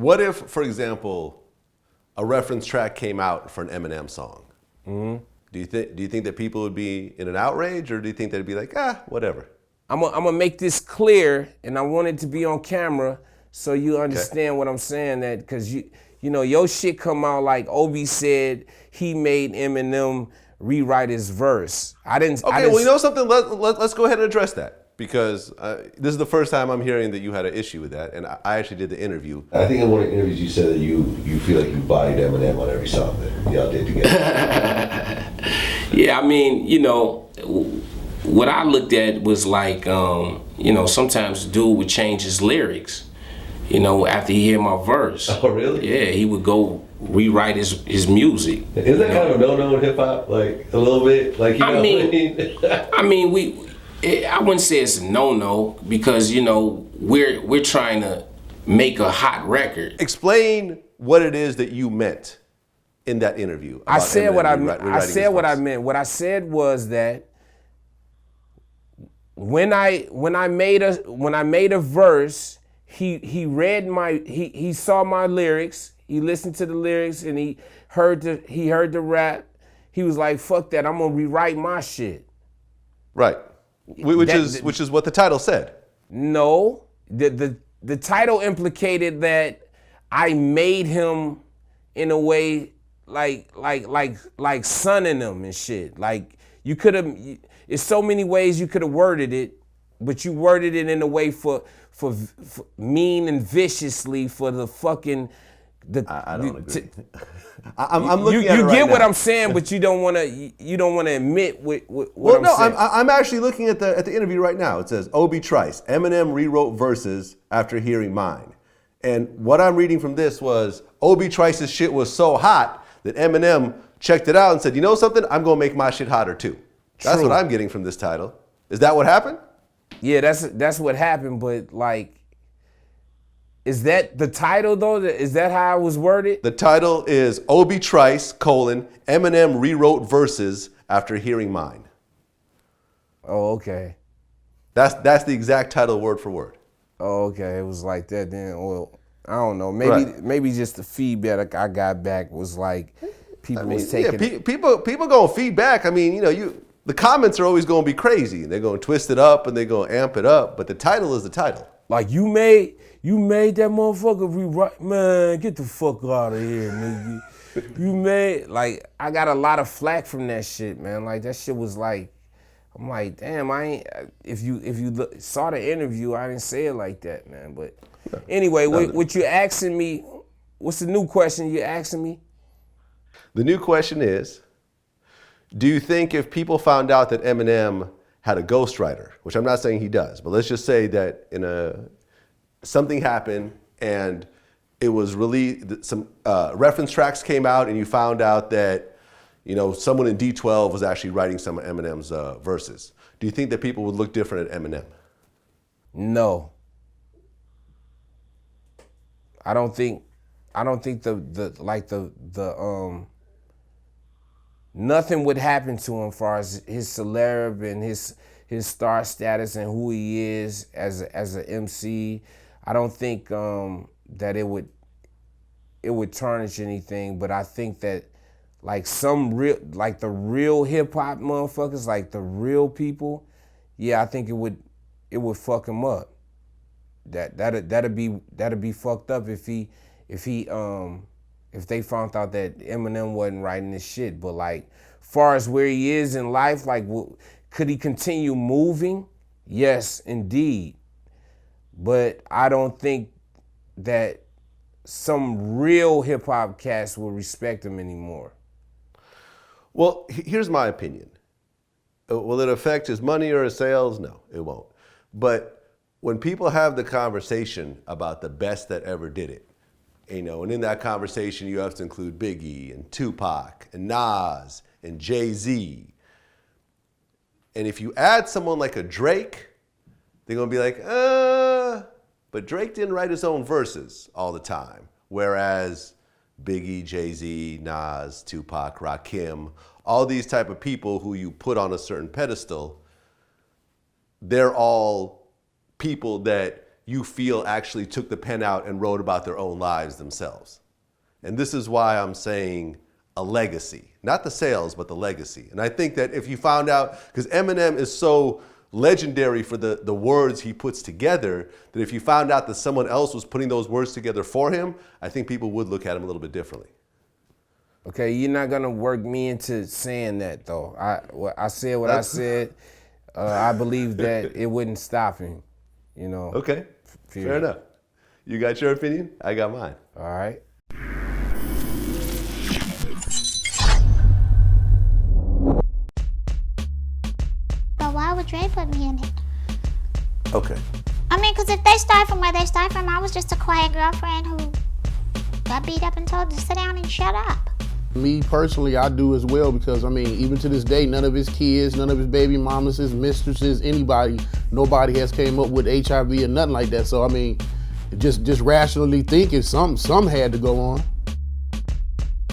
What if, for example, a reference track came out for an Eminem song? Mm-hmm. Do you think that people would be in an outrage, or do you think they'd be like, whatever? I'm gonna make this clear, and I want it to be on camera so you understand what I'm saying. That because you know your shit come out like Obie said he made Eminem rewrite his verse. I didn't. Well, you know something? Let's go ahead and address that, because this is the first time I'm hearing that you had an issue with that, and I actually did the interview. I think in one of the interviews you said that you feel like you bodied Eminem on every song that y'all did together. Yeah, I mean, you know, what I looked at was like, you know, sometimes the dude would change his lyrics, you know, after he heard my verse. Oh, really? Yeah, he would go rewrite his music. Isn't that kind of a no-no in hip-hop, like, a little bit? Like, you know I mean, I wouldn't say it's a no-no, because, you know, we're trying to make a hot record. Explain what it is that you meant in that interview. I said what I meant. I said what I meant. What I said was that when I made a verse, he read he saw my lyrics, he listened to the lyrics, and he heard the rap. He was like, "Fuck that! I'm gonna rewrite my shit." Right, which is what the title said. No, the title implicated that I made him in a way like sunning him and shit. Like you could have. It's so many ways you could have worded it, but you worded it in a way for mean and viciously for the fucking. I don't agree. I'm looking at it you right get now. what I'm saying, but you don't want to admit what well, I'm saying. I'm actually looking at the interview right now. It says Obie Trice, Eminem rewrote verses after hearing mine. And what I'm reading from this was Obie Trice's shit was so hot that Eminem checked it out and said, you know something? I'm going to make my shit hotter too. That's what I'm getting from this title. Is that what happened? Yeah, that's what happened, but like, is that the title though? Is that how it was worded? The title is Obie Trice, Eminem rewrote verses after hearing mine. Oh, okay. That's the exact title word for word. Oh, okay. It was like that then. Well, I don't know. Maybe just the feedback I got back was like people was taking. Yeah, people gonna feedback. I mean, you know, the comments are always gonna be crazy. They're gonna twist it up and they're gonna amp it up. But the title is the title. Like you made that motherfucker rewrite. Man, get the fuck out of here, nigga. You made, like, I got a lot of flack from that shit, man. Like that shit was like, I'm like, damn, if you saw the interview, I didn't say it like that, man. But anyway, what you asking me, what's the new question you're asking me? The new question is, do you think if people found out that Eminem had a ghostwriter, which I'm not saying he does, but let's just say that something happened and it was really some reference tracks came out and you found out that, you know, someone in D12 was actually writing some of Eminem's verses. Do you think that people would look different at Eminem? No. I don't think nothing would happen to him as far as his celeb and his star status and who he is as an MC. I don't think that it would tarnish anything, but I think that like the real hip hop motherfuckers, like the real people, yeah, I think it would fuck him up. That'd be fucked up if they found out that Eminem wasn't writing this shit. But like, far as where he is in life, like, could he continue moving? Yes, indeed. But I don't think that some real hip hop cats will respect him anymore. Well, here's my opinion. Will it affect his money or his sales? No, it won't. But when people have the conversation about the best that ever did it, you know, and in that conversation you have to include Biggie and Tupac and Nas and Jay-Z. And if you add someone like a Drake, they're gonna be like, but Drake didn't write his own verses all the time. Whereas Biggie, Jay-Z, Nas, Tupac, Rakim, all these type of people who you put on a certain pedestal, they're all people that you feel actually took the pen out and wrote about their own lives themselves. And this is why I'm saying a legacy, not the sales, but the legacy. And I think that if you found out, because Eminem is so legendary for the words he puts together, that if you found out that someone else was putting those words together for him, I think people would look at him a little bit differently. Okay, you're not gonna work me into saying that though. I said what I said. I believe that it wouldn't stop him. You know. Okay, Period. fair enough. You got your opinion, I got mine. All right. But why would Dre put me in it? Okay. I mean, because if they start from where they start from, I was just a quiet girlfriend who got beat up and told to sit down and shut up. Me personally, I do as well, because I mean, even to this day, none of his kids, none of his baby mamas, his mistresses, nobody has came up with HIV or nothing like that. So I mean, just rationally thinking, some had to go on.